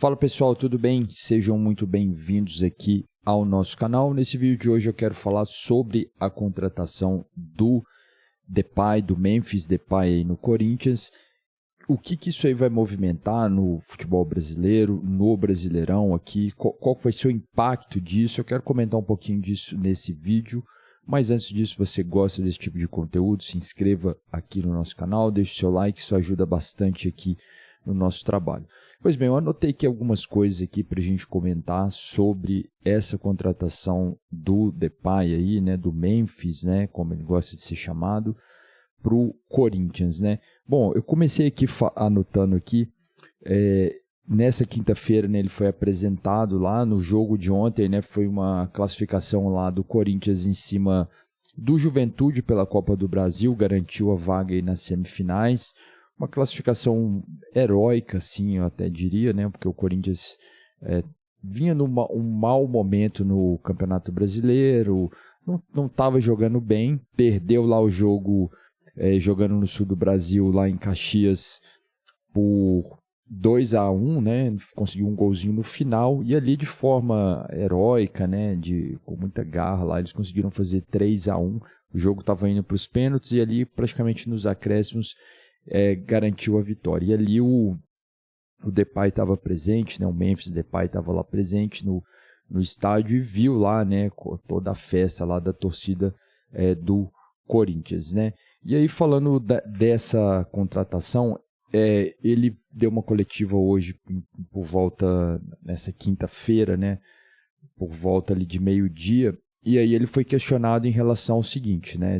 Fala pessoal, tudo bem? Sejam muito bem-vindos aqui ao nosso canal. Nesse vídeo de hoje eu quero falar sobre a contratação do Depay, do Memphis Depay aí no Corinthians. O que isso aí vai movimentar no futebol brasileiro, no Brasileirão aqui, qual vai ser o impacto disso? Eu quero comentar um pouquinho disso nesse vídeo, mas antes disso, se você gosta desse tipo de conteúdo, se inscreva aqui no nosso canal, deixe seu like, isso ajuda bastante aqui no nosso trabalho. Pois bem, eu anotei aqui algumas coisas aqui para a gente comentar sobre essa contratação do Depay aí, né, do Memphis, né, como ele gosta de ser chamado, para o Corinthians, né. Bom, eu comecei aqui anotando aqui, nessa quinta-feira, né, ele foi apresentado lá no jogo de ontem, né, foi uma classificação lá do Corinthians em cima do Juventude pela Copa do Brasil, garantiu a vaga aí nas semifinais. Uma classificação heróica, sim, eu até diria, né? Porque o Corinthians vinha num mau momento no Campeonato Brasileiro, não estava jogando bem, perdeu lá o jogo jogando no sul do Brasil, lá em Caxias, por 2-1, né? Conseguiu um golzinho no final, e ali de forma heróica, né? Com muita garra lá, eles conseguiram fazer 3-1, o jogo estava indo para os pênaltis, e ali praticamente nos acréscimos garantiu a vitória. E ali o Depay estava presente, né? O Memphis Depay estava lá presente no estádio e viu lá, né, toda a festa lá da torcida do Corinthians, né? E aí, falando dessa contratação, ele deu uma coletiva hoje por volta, nessa quinta-feira, né, por volta ali de meio-dia, e aí ele foi questionado em relação ao seguinte, né,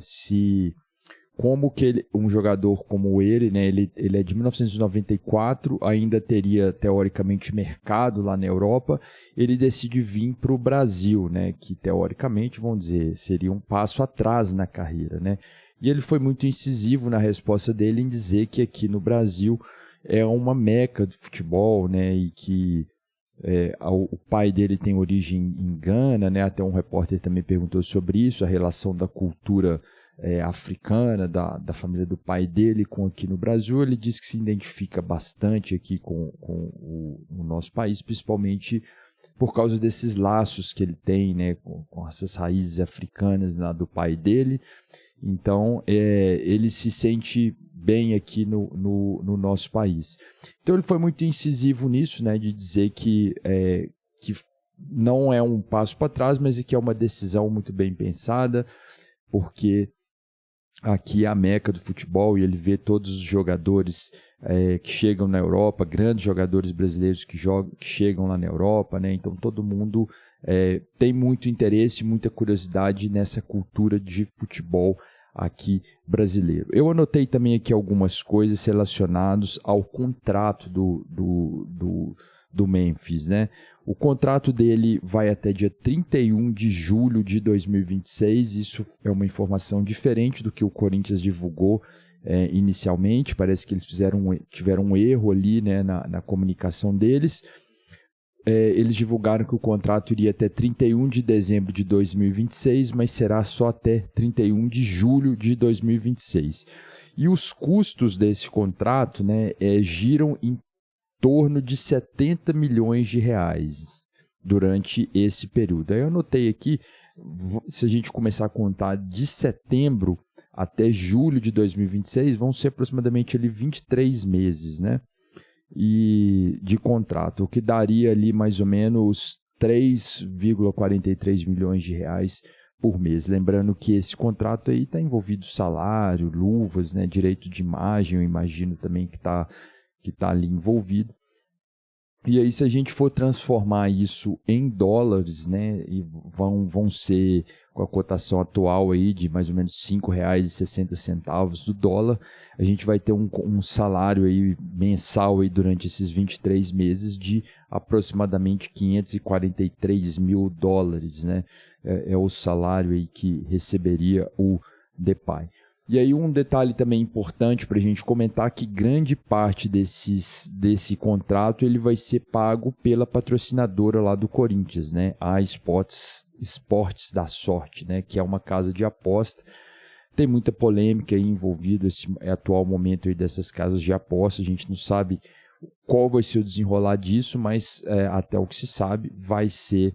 como que um jogador como ele, né, ele é de 1994, ainda teria teoricamente mercado lá na Europa, ele decide vir para o Brasil, né, que teoricamente, vamos dizer, seria um passo atrás na carreira, né, e ele foi muito incisivo na resposta dele em dizer que aqui no Brasil é uma meca do futebol, né, e que o pai dele tem origem em Gana, né, até um repórter também perguntou sobre isso, a relação da cultura africana, da família do pai dele com aqui no Brasil. Ele diz que se identifica bastante aqui com o nosso país, principalmente por causa desses laços que ele tem, né, com essas raízes africanas do pai dele. Então, ele se sente bem aqui no nosso país. Então, ele foi muito incisivo nisso, né, de dizer que não é um passo para trás, mas que é uma decisão muito bem pensada, porque aqui é a meca do futebol e ele vê todos os jogadores que chegam na Europa, grandes jogadores brasileiros que chegam lá na Europa, né? Então todo mundo tem muito interesse, muita curiosidade nessa cultura de futebol aqui brasileiro. Eu anotei também aqui algumas coisas relacionadas ao contrato do Memphis, né? O contrato dele vai até dia 31 de julho de 2026, isso é uma informação diferente do que o Corinthians divulgou inicialmente, parece que eles tiveram um erro ali, né, na comunicação deles. Eles divulgaram que o contrato iria até 31 de dezembro de 2026, mas será só até 31 de julho de 2026. E os custos desse contrato, né, giram em torno de 70 milhões de reais durante esse período. Aí eu anotei aqui, se a gente começar a contar de setembro até julho de 2026, vão ser aproximadamente ali 23 meses, né, e de contrato, o que daria ali mais ou menos 3,43 milhões de reais por mês. Lembrando que esse contrato aí está envolvido salário, luvas, né, direito de imagem, eu imagino também que está ali envolvido. E aí, se a gente for transformar isso em dólares, né, e vão ser com a cotação atual aí de mais ou menos R$ 5,60 do dólar, a gente vai ter um salário aí mensal aí durante esses 23 meses de aproximadamente $543 mil, né, é o salário aí que receberia o Depay. E aí um detalhe também importante para a gente comentar, que grande parte desse contrato ele vai ser pago pela patrocinadora lá do Corinthians, né? A Esportes da Sorte, né? Que é uma casa de aposta. Tem muita polêmica aí envolvida esse atual momento aí dessas casas de aposta. A gente não sabe qual vai ser o desenrolar disso, mas até o que se sabe vai ser...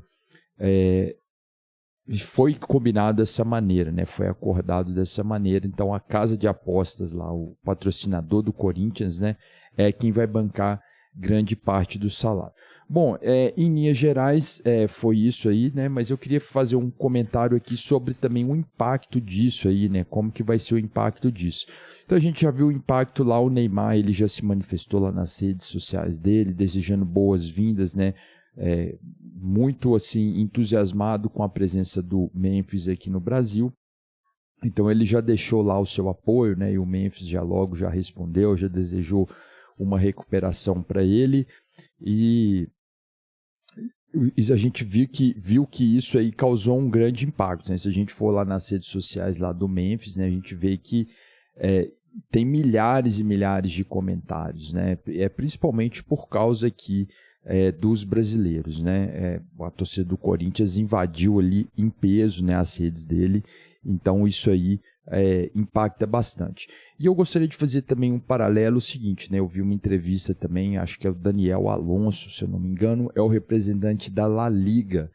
foi combinado dessa maneira, né? Foi acordado dessa maneira. Então, a casa de apostas lá, o patrocinador do Corinthians, né, é quem vai bancar grande parte do salário. Bom, em linhas gerais, foi isso aí, né? Mas eu queria fazer um comentário aqui sobre também o impacto disso aí, né? Como que vai ser o impacto disso. Então, a gente já viu o impacto lá, o Neymar, ele já se manifestou lá nas redes sociais dele, desejando boas-vindas, né? Muito assim entusiasmado com a presença do Memphis aqui no Brasil. Então ele já deixou lá o seu apoio, né? E o Memphis já logo já respondeu, já desejou uma recuperação para ele. E a gente viu que isso aí causou um grande impacto, né? Se a gente for lá nas redes sociais lá do Memphis, né? A gente vê que tem milhares e milhares de comentários, né? Principalmente por causa aqui dos brasileiros, né? A torcida do Corinthians invadiu ali em peso, né, as redes dele, então isso aí impacta bastante. E eu gostaria de fazer também um paralelo seguinte, né? Eu vi uma entrevista também, acho que é o Daniel Alonso, se eu não me engano, é o representante da La Liga,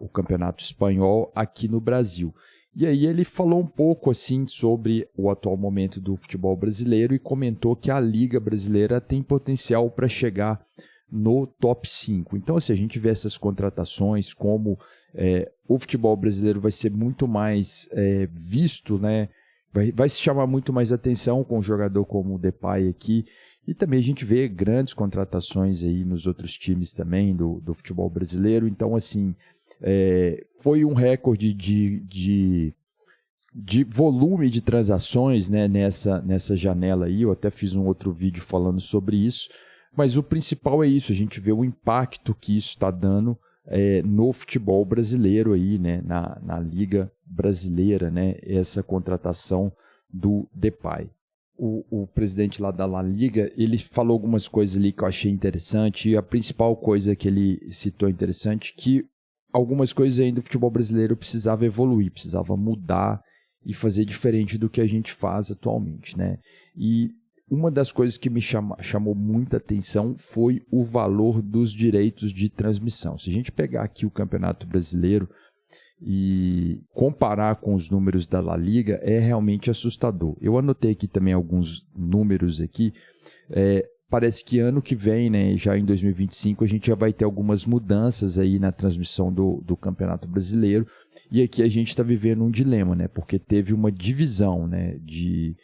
o campeonato espanhol aqui no Brasil. E aí ele falou um pouco assim sobre o atual momento do futebol brasileiro e comentou que a Liga Brasileira tem potencial para chegar no top 5. Então, assim, a gente vê essas contratações como o futebol brasileiro vai ser muito mais visto, né? Vai se chamar muito mais atenção com um jogador como o Depay aqui. E também a gente vê grandes contratações aí nos outros times também do futebol brasileiro. Então, assim, foi um recorde de volume de transações, né, nessa janela aí. Eu até fiz um outro vídeo falando sobre isso. Mas o principal é isso, a gente vê o impacto que isso está dando no futebol brasileiro aí, né, na Liga Brasileira, né, essa contratação do Depay. O presidente lá da La Liga, ele falou algumas coisas ali que eu achei interessante, e a principal coisa que ele citou interessante, que algumas coisas ainda do futebol brasileiro precisava evoluir, precisava mudar e fazer diferente do que a gente faz atualmente, né, e uma das coisas que me chamou muita atenção foi o valor dos direitos de transmissão. Se a gente pegar aqui o Campeonato Brasileiro e comparar com os números da La Liga, é realmente assustador. Eu anotei aqui também alguns números aqui. Parece que ano que vem, né, já em 2025, a gente já vai ter algumas mudanças aí na transmissão do Campeonato Brasileiro. E aqui a gente está vivendo um dilema, né, porque teve uma divisão, né, de...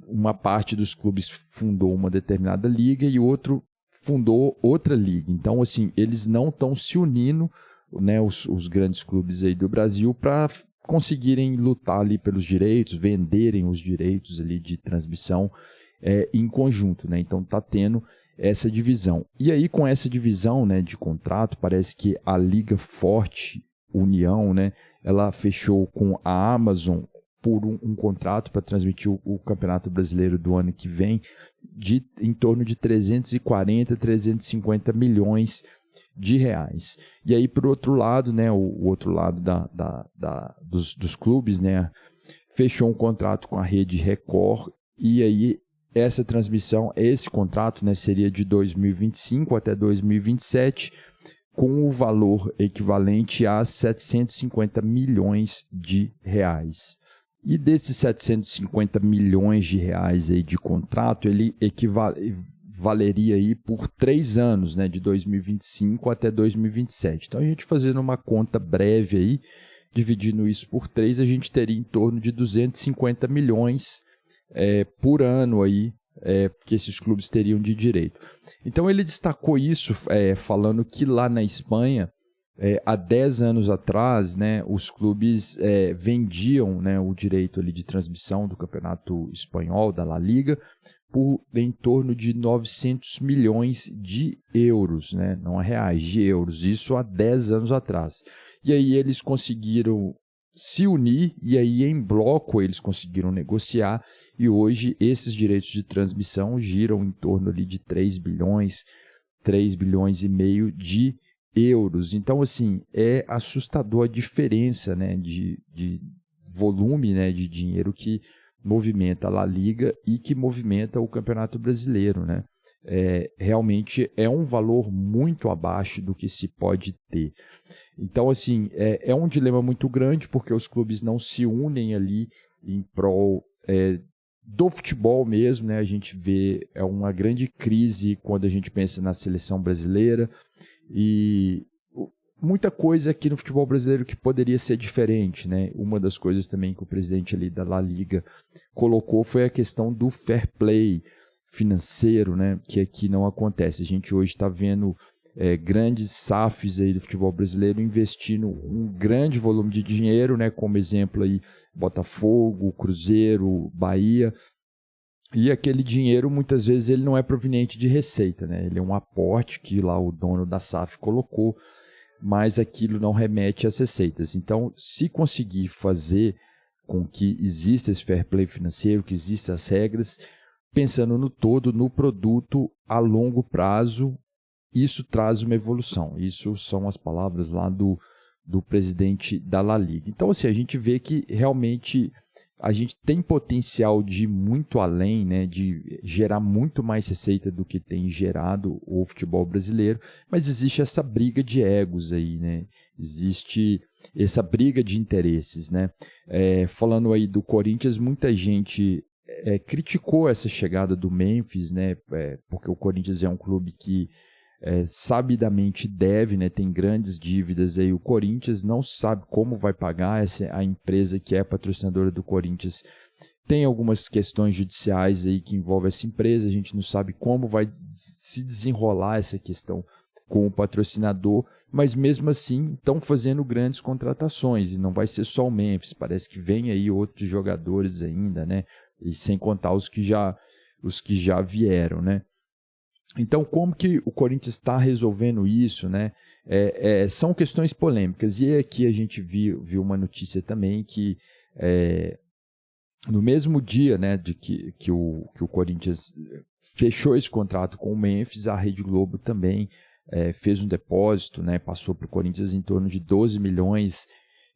Uma parte dos clubes fundou uma determinada liga e outro fundou outra liga. Então, assim, eles não estão se unindo, né, os grandes clubes aí do Brasil, para conseguirem lutar ali pelos direitos, venderem os direitos ali de transmissão em conjunto, né? Então, está tendo essa divisão. E aí, com essa divisão, né, de contrato, parece que a Liga Forte União, né, ela fechou com a Amazon por um contrato para transmitir o Campeonato Brasileiro do ano que vem em torno de 340, 350 milhões de reais. E aí, por outro lado, né, o outro lado dos clubes, né, fechou um contrato com a Rede Record, e aí essa transmissão, esse contrato, né, seria de 2025 até 2027, com o valor equivalente a 750 milhões de reais. E desses 750 milhões de reais aí de contrato, ele valeria aí por 3 anos, né, de 2025 até 2027. Então, a gente fazendo uma conta breve aí, dividindo isso por 3, a gente teria em torno de 250 milhões por ano aí, que esses clubes teriam de direito. Então, ele destacou isso falando que lá na Espanha, há 10 anos atrás, né, os clubes vendiam, né, o direito ali de transmissão do Campeonato Espanhol, da La Liga, por em torno de 900 milhões de euros, né, não reais, de euros, isso há 10 anos atrás. E aí eles conseguiram se unir, e aí em bloco eles conseguiram negociar, e hoje esses direitos de transmissão giram em torno ali de 3 bilhões e meio de euros. Então, assim, é assustador a diferença, né, de volume, né, de dinheiro que movimenta a La Liga e que movimenta o Campeonato Brasileiro, né? realmente é um valor muito abaixo do que se pode ter. Então, assim, é um dilema muito grande, porque os clubes não se unem ali em prol do futebol mesmo, né? A gente vê uma grande crise quando a gente pensa na seleção brasileira e muita coisa aqui no futebol brasileiro que poderia ser diferente, né? Uma das coisas também que o presidente ali da La Liga colocou foi a questão do fair play financeiro, né? Que aqui não acontece. A gente hoje está vendo grandes SAFs aí do futebol brasileiro investindo um grande volume de dinheiro, né? Como exemplo aí Botafogo, Cruzeiro, Bahia. E aquele dinheiro, muitas vezes, ele não é proveniente de receita, né? Ele é um aporte que lá o dono da SAF colocou, mas aquilo não remete às receitas. Então, se conseguir fazer com que exista esse fair play financeiro, que existam as regras, pensando no todo, no produto a longo prazo, isso traz uma evolução. Isso são as palavras lá do presidente da La Liga. Então, assim, a gente vê que realmente a gente tem potencial de ir muito além, né, de gerar muito mais receita do que tem gerado o futebol brasileiro, mas existe essa briga de egos aí, né? Existe essa briga de interesses, né? Falando aí do Corinthians, muita gente criticou essa chegada do Memphis, né? Porque o Corinthians é um clube que sabidamente deve, né, tem grandes dívidas aí. O Corinthians não sabe como vai pagar, a empresa que é patrocinadora do Corinthians tem algumas questões judiciais aí que envolvem essa empresa, a gente não sabe como vai se desenrolar essa questão com o patrocinador, mas mesmo assim estão fazendo grandes contratações, e não vai ser só o Memphis, parece que vem aí outros jogadores ainda, né, e sem contar os que já vieram, né. Então, como que o Corinthians está resolvendo isso, né? São questões polêmicas. E aqui a gente viu uma notícia também que no mesmo dia, né, de que o Corinthians fechou esse contrato com o Memphis, a Rede Globo também fez um depósito, né, passou para o Corinthians em torno de 12 milhões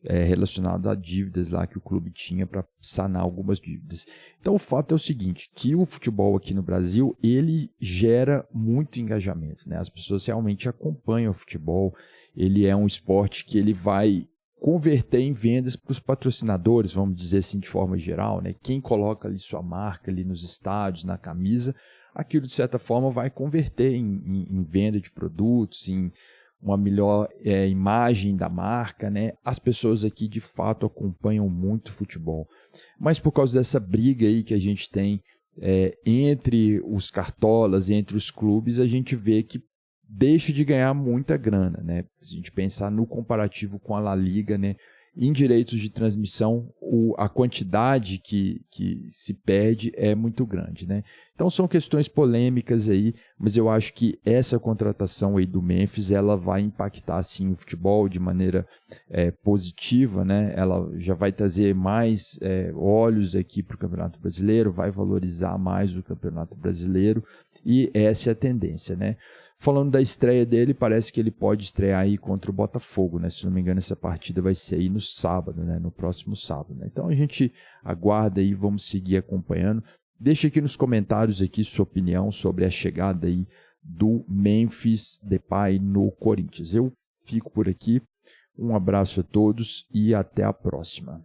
relacionado a dívidas lá que o clube tinha para sanar algumas dívidas. Então o fato é o seguinte, que o futebol aqui no Brasil, ele gera muito engajamento, né? As pessoas realmente acompanham o futebol, ele é um esporte que ele vai converter em vendas para os patrocinadores, vamos dizer assim de forma geral, né? Quem coloca ali sua marca ali nos estádios, na camisa, aquilo de certa forma vai converter em venda de produtos, em uma melhor imagem da marca, né? As pessoas aqui de fato acompanham muito futebol, mas por causa dessa briga aí que a gente tem entre os cartolas, entre os clubes, a gente vê que deixa de ganhar muita grana, né? Se a gente pensar no comparativo com a La Liga, né? Em direitos de transmissão, a quantidade que se perde é muito grande, né? Então são questões polêmicas aí, mas eu acho que essa contratação aí do Memphis, ela vai impactar sim o futebol de maneira positiva, né? Ela já vai trazer mais olhos aqui para o Campeonato Brasileiro, vai valorizar mais o Campeonato Brasileiro, e essa é a tendência, né? Falando da estreia dele, parece que ele pode estrear aí contra o Botafogo, né? Se não me engano, essa partida vai ser aí no sábado, né? No próximo sábado, né? Então a gente aguarda aí, vamos seguir acompanhando. Deixa aqui nos comentários aqui sua opinião sobre a chegada aí do Memphis Depay no Corinthians. Eu fico por aqui, um abraço a todos e até a próxima.